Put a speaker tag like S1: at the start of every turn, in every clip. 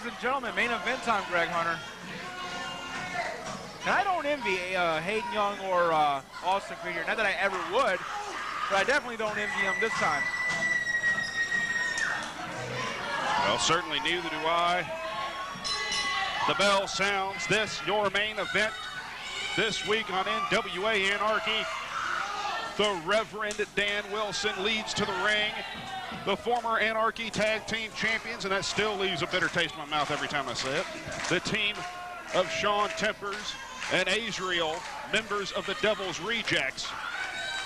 S1: ladies and gentlemen, main event time, Greg Hunter. And I don't envy Hayden Young or Austin Creed here. Not that I ever would, but I definitely don't envy him this time.
S2: Well, certainly neither do I. The bell sounds. This, your main event this week on NWA Anarchy. The Reverend Dan Wilson leads to the ring. The former Anarchy Tag Team Champions, and that still leaves a bitter taste in my mouth every time I say it. The team of Shaun Tempers and Azrael, members of the Devil's Rejects.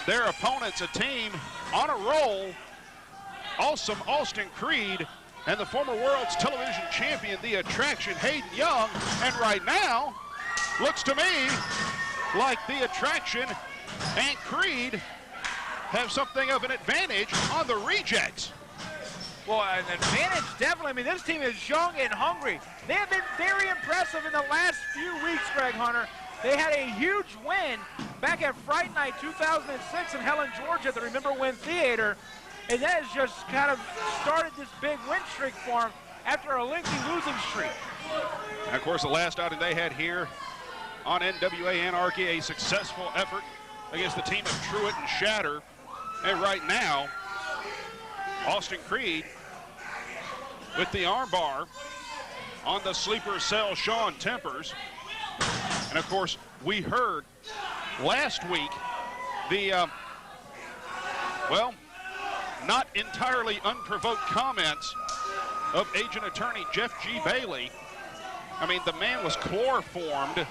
S2: Their opponents, a team on a roll. Awesome Austin Creed and the former World's Television Champion, the Attraction, Hayden Young. And right now, looks to me like the Attraction and Creed have something of an advantage on the Rejects.
S1: Well, an advantage, definitely. I mean, this team is young and hungry. They have been very impressive in the last few weeks, Greg Hunter. They had a huge win back at Fright Night 2006 in Helen, Georgia at the Remember When Theater. And that has just kind of started this big win streak for them after a lengthy losing streak.
S2: And of course, the last outing they had here on NWA Anarchy, a successful effort against the team of Truett and Shatter. And right now, Austin Creed with the armbar on the sleeper cell, Shaun Tempers. And of course, we heard last week the, well, not entirely unprovoked comments of agent attorney Jeff G. Bailey. I mean, the man was chloroformed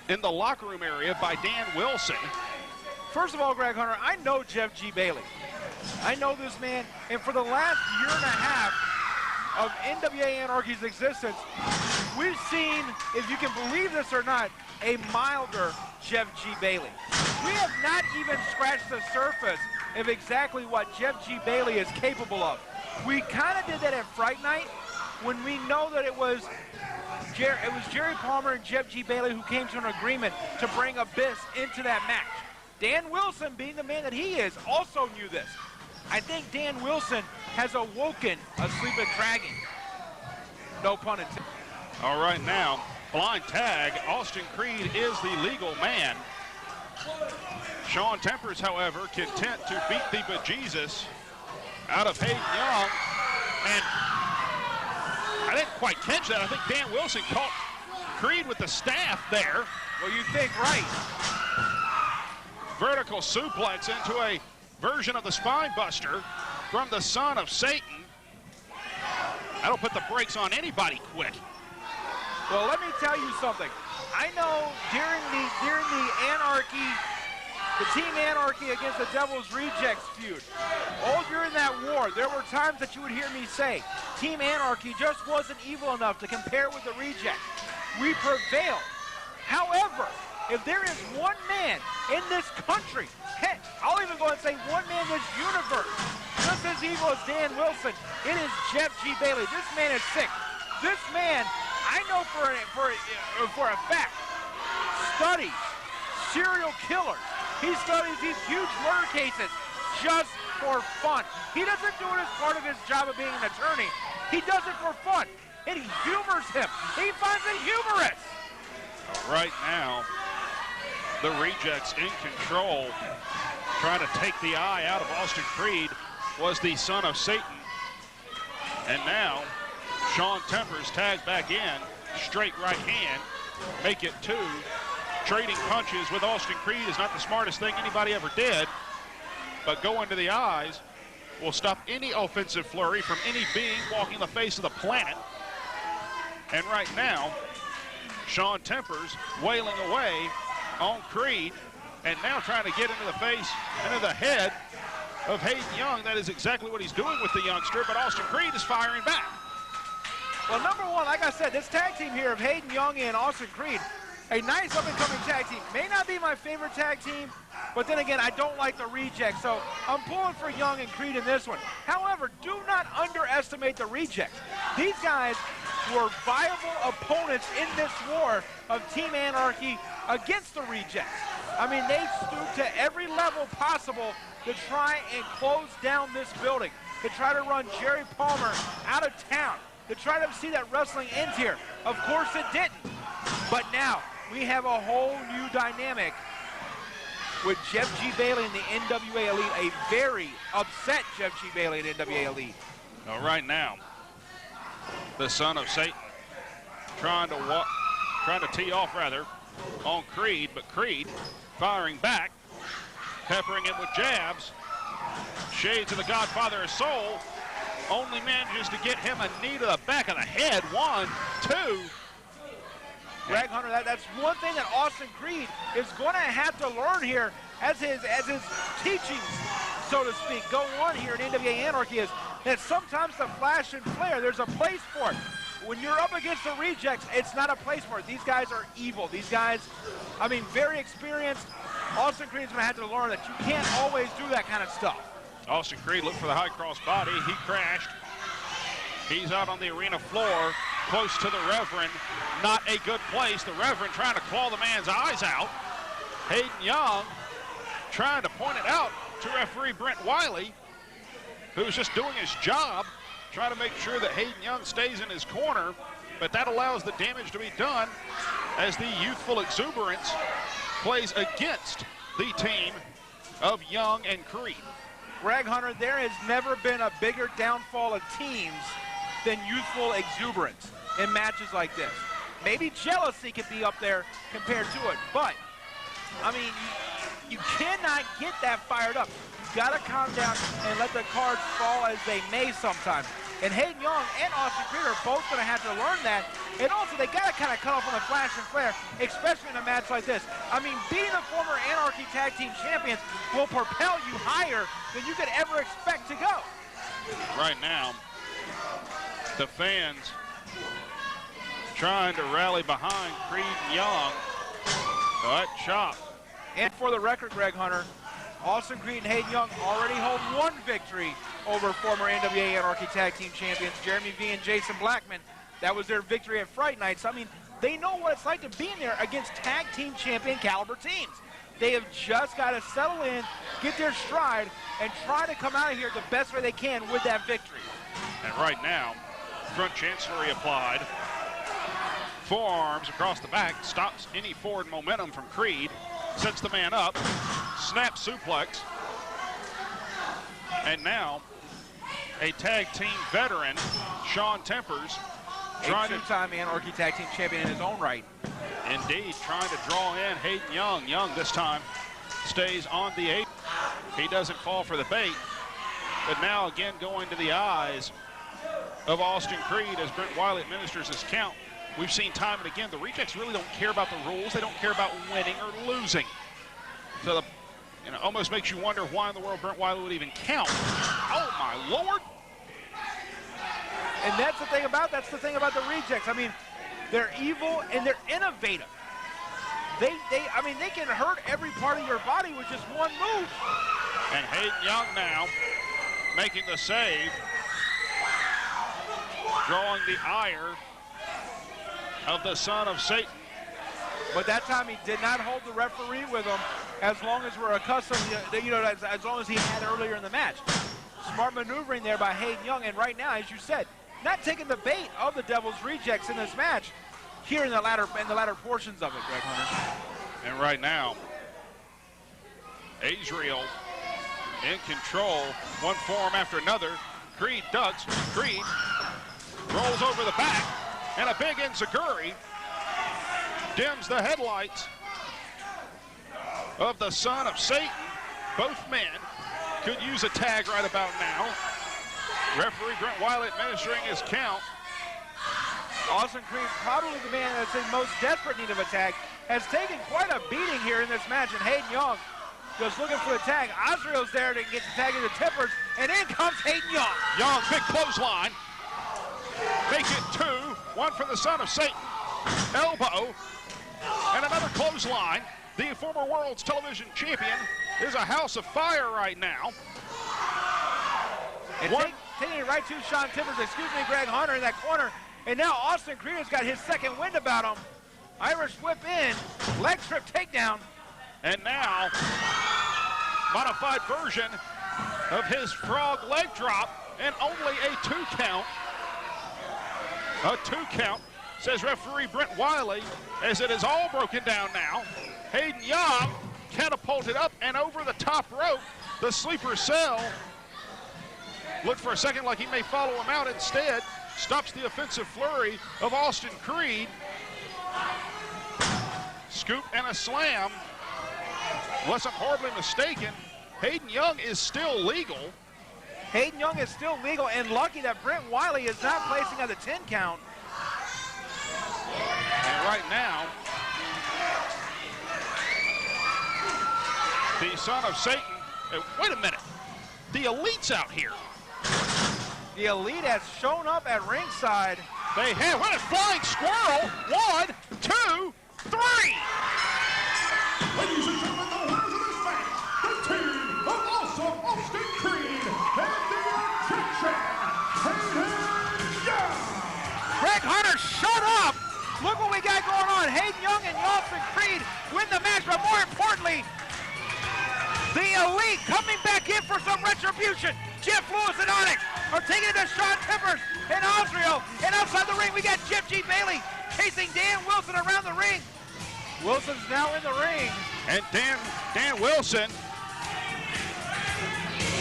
S2: in the locker room area by Dan Wilson.
S1: First of all, Greg Hunter, I know Jeff G. Bailey. I know this man, and for the last year and a half of NWA Anarchy's existence, we've seen, if you can believe this or not, a milder Jeff G. Bailey. We have not even scratched the surface of exactly what Jeff G. Bailey is capable of. We kind of did that at Fright Night when we know that it was Jerry Palmer and Jeff G. Bailey who came to an agreement to bring Abyss into that match. Dan Wilson, being the man that he is, also knew this. I think Dan Wilson has awoken a sleeping dragon. No pun intended.
S2: All right, now, blind tag. Austin Creed is the legal man. Shaun Tempers, however, content to beat the bejesus out of Hayden Young. And I didn't quite catch that. I think Dan Wilson caught Creed with the staff there.
S1: Well, you think right.
S2: Vertical suplex into a version of the spine buster from the son of Satan. That'll put the brakes on anybody quick.
S1: Well, let me tell you something. I know during the Anarchy, the Team Anarchy against the Devil's Rejects feud, all during that war, there were times that you would hear me say, Team Anarchy just wasn't evil enough to compare with the Rejects. We prevailed. However, if there is one man in this country, heck, I'll even go and say one man in this universe, just as evil as Dan Wilson, it is Jeff G. Bailey. This man is sick. This man, I know for a fact, studies serial killers. He studies these huge murder cases just for fun. He doesn't do it as part of his job of being an attorney. He does it for fun, and he humors him. He finds it humorous.
S2: Right now, the Rejects in control, trying to take the eye out of Austin Creed, was the son of Satan. And now, Shaun Tempers tagged back in, straight right hand, make it 2. Trading punches with Austin Creed is not the smartest thing anybody ever did, but going to the eyes will stop any offensive flurry from any being walking the face of the planet. And right now, Shaun Tempers wailing away on Creed, and now trying to get into the face, into the head of Hayden Young. That is exactly what he's doing with the youngster, but Austin Creed is firing back.
S1: Well, number one, like I said, this tag team here of Hayden Young and Austin Creed, a nice up-and-coming tag team. May not be my favorite tag team, but then again, I don't like the Rejects, so I'm pulling for Young and Creed in this one. However, do not underestimate the Rejects. These guys were viable opponents in this war of Team Anarchy against the Rejects. I mean, they stooped to every level possible to try and close down this building, to try to run Jerry Palmer out of town. to try to see that wrestling ends here. Of course it didn't. But now we have a whole new dynamic with Jeff G. Bailey in the NWA Elite, a very upset Jeff G. Bailey in NWA Elite.
S2: Well, right now, the son of Satan trying to tee off on Creed, but Creed firing back, peppering him with jabs. Shades of the Godfather of Soul only manages to get him a knee to the back of the head. 1, 2.
S1: Greg Hunter, that's one thing that Austin Creed is going to have to learn here as his teachings, so to speak, go on here in NWA Anarchy, is that sometimes the flash and flare, there's a place for it. When you're up against the rejects, it's not a place for it. These guys are evil. These guys, I mean, very experienced. Austin Creed's going to have to learn that you can't always do that kind of stuff.
S2: Austin Creed looked for the high cross body. He crashed. He's out on the arena floor, close to the Reverend. Not a good place. The Reverend trying to claw the man's eyes out. Hayden Young trying to point it out to referee Brent Wiley, who's just doing his job, trying to make sure that Hayden Young stays in his corner, but that allows the damage to be done as the youthful exuberance plays against the team of Young and Creed.
S1: Greg Hunter, there has never been a bigger downfall of teams than youthful exuberance in matches like this. Maybe jealousy could be up there compared to it, but, I mean, you cannot get that fired up. You've got to calm down and let the cards fall as they may sometimes. And Hayden Young and Austin Creed are both going to have to learn that. And also, they got to kind of cut off on the flash and flare, especially in a match like this. I mean, being the former Anarchy Tag Team Champions will propel you higher than you could ever expect to go.
S2: Right now, the fans trying to rally behind Creed and Young. That chop.
S1: And for the record, Greg Hunter, Austin Creed and Hayden Young already hold one victory over former NWA Anarchy Tag Team Champions Jeremy V and Jason Blackman. That was their victory at Fright Nights. I mean, they know what it's like to be in there against tag team champion caliber teams. They have just got to settle in, get their stride, and try to come out of here the best way they can with that victory.
S2: And right now, front chancellery applied. Forearms across the back, stops any forward momentum from Creed. Sets the man up, snap suplex. And now, a tag team veteran, Shaun Tempers,
S1: a two-time Anarchy Tag Team Champion in his own right.
S2: Indeed, trying to draw in Hayden Young. Young this time stays on the 8. He doesn't fall for the bait, but now again going to the eyes of Austin Creed as Brent Wiley administers his count. We've seen time and again, the rejects really don't care about the rules. They don't care about winning or losing. So, almost makes you wonder why in the world Brent Wiley would even count. Oh, my Lord.
S1: And that's the thing about the rejects. I mean, they're evil and they're innovative. They can hurt every part of your body with just one move.
S2: And Hayden Young now making the save, drawing the ire of the son of Satan.
S1: But that time he did not hold the referee with him as long as we're accustomed, as long as he had earlier in the match. Smart maneuvering there by Hayden Young, and right now, as you said, not taking the bait of the Devil's Rejects in this match here in the latter portions of it, Greg Hunter.
S2: And right now, Azrael in control, one forearm after another. Creed ducks, Creed rolls over the back, and a big enziguri dims the headlights of the son of Satan. Both men could use a tag right about now. Referee Brent Wiley administering his count.
S1: Austin Creed, probably the man that's in most desperate need of a tag, has taken quite a beating here in this match, and Hayden Young just looking for the tag. Azrael's there to get the tag in the Tippers, and in comes Hayden Young.
S2: Young, big clothesline. Make it 2, one for the son of Satan. Elbow, and another clothesline. The former world's television champion is a house of fire right now.
S1: And taking it right to Shaun Tippers, Greg Hunter in that corner. And now Austin Creed has got his second wind about him. Irish whip in, leg trip takedown.
S2: And now, modified version of his frog leg drop, and only a 2 count. A 2 count, says referee Brent Wiley, as it is all broken down now. Hayden Young catapulted up and over the top rope. The sleeper cell looked for a second like he may follow him out. Instead, stops the offensive flurry of Austin Creed. Scoop and a slam. Unless I'm horribly mistaken, Hayden Young is still legal.
S1: Hayden Young is still legal, and lucky that Brent Wiley is not placing at the 10 count.
S2: And right now, the son of Satan, wait a minute, the Elite's out here.
S1: The Elite has shown up at ringside.
S2: They have, what a flying squirrel. 1, 2, 3.
S3: Ladies and gentlemen, the winners of this match, the team of Awesome Austin Creed and the Attraction, Hayden Young.
S1: Greg Hunter, shut up! Look what we got going on. Hayden Young and Austin Creed win the match, but more importantly, the Elite coming back in for some retribution. Jeff Lewis and Onyx are taking it to Shaun and Azrael. And outside the ring, we got Jeff G. Bailey chasing Dan Wilson around the ring. Wilson's now in the ring.
S2: And Dan Wilson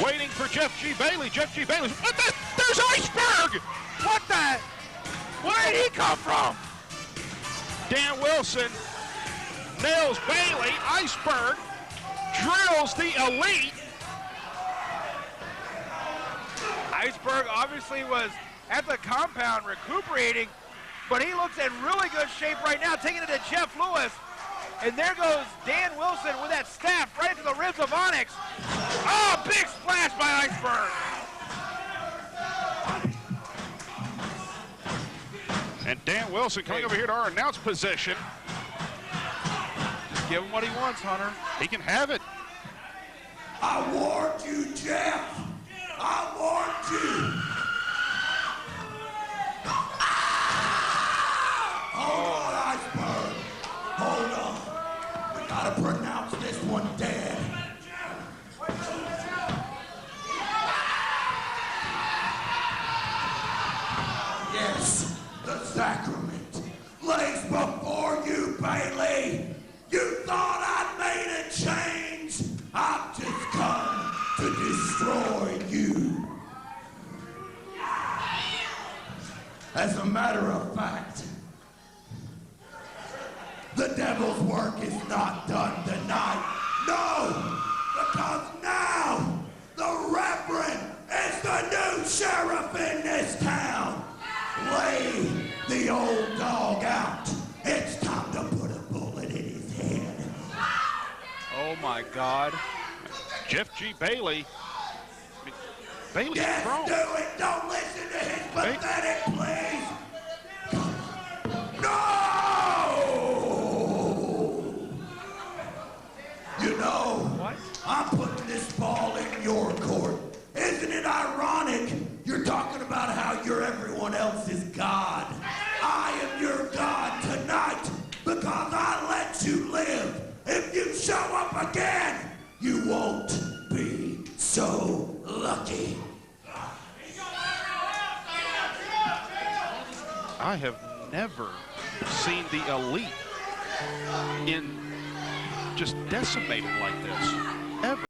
S2: waiting for Jeff G. Bailey. Jeff G. Bailey. There's Iceberg!
S1: What the? Where did he come from?
S2: Dan Wilson nails Bailey. Iceberg drills the Elite.
S1: Iceberg obviously was at the compound recuperating, but he looks in really good shape right now, taking it to Jeff Lewis. And there goes Dan Wilson with that staff right into the ribs of Onyx. Oh, big splash by Iceberg.
S2: And Dan Wilson coming over here to our announce position.
S1: Give him what he wants, Hunter.
S2: He can have it.
S3: I warned you, Jeff. I warned you. Hold on, Iceberg. Hold on. We gotta pronounce this one dead. Yes, the sacrament lays before you, Bailey. You thought I'd made a change. I've just come to destroy you. As a matter of fact, the devil's work is not done tonight. No, because now the Reverend is the new sheriff in this town. Lay the old dog out. It's time to put a bullet in his head.
S1: Oh my God.
S2: Jeff G. Bailey. Bailey's
S3: Yes,
S2: strong.
S3: do it. Don't listen to his pathetic pleas. No! You know,
S1: What?
S3: I'm putting this ball in your court. Isn't it ironic? You're talking about how you're everyone else's God. I am your God tonight because I let you live. If you show up again, you won't be so lucky.
S2: I have never seen the Elite in just decimated like this, ever.